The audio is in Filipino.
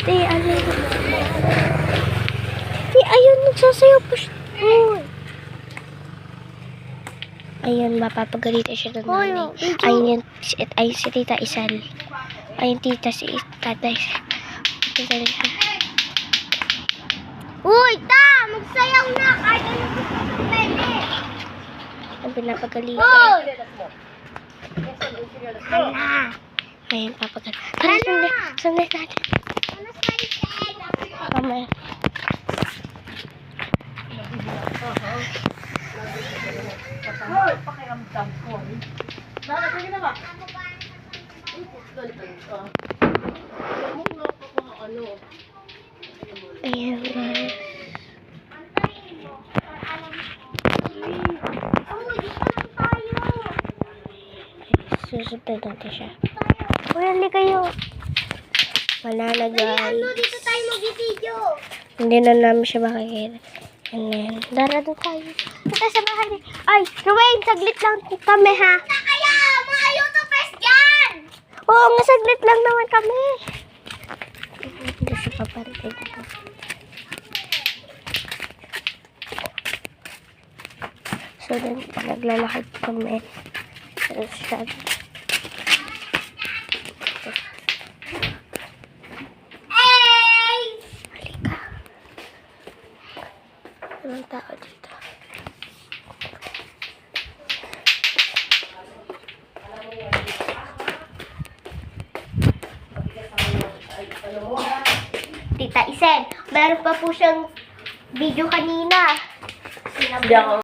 ano? Ayun, nagsasayaw pa siya. Ayun, mapapagalitan siya ng nanay. Ayun, ayun si Tita Isal. Ayun, tita si tatay. Isal siya. Uy, ta! Magsayaw na! Kahit ano gusto mo pwede! Ang pinapagalitan. Uy! Hala! Ayun, papagalitan. Tara, sundin natin. Ano sa itin? Mamaya. Pakiramdam ko. Bakit sige na ba? Ayan, guys. Susunod natin siya. Uy, hindi kayo. Wala na, guys. Dito tayo mag-video. Hindi na namin siya makikita. Ayan. Dara doon tayo. Ito sa bahay. Ay, Ruwain, saglit lang kami, ha? Na kayo! Mga YouTubers dyan! Oo, nga saglit lang naman kami. Hindi siya paparitin dito. So, then, naglalakad kami. Tapos siya. Hey! Halika. Walang tao dito. Tita Isen, meron pa po siyang video kanina. Hindi ako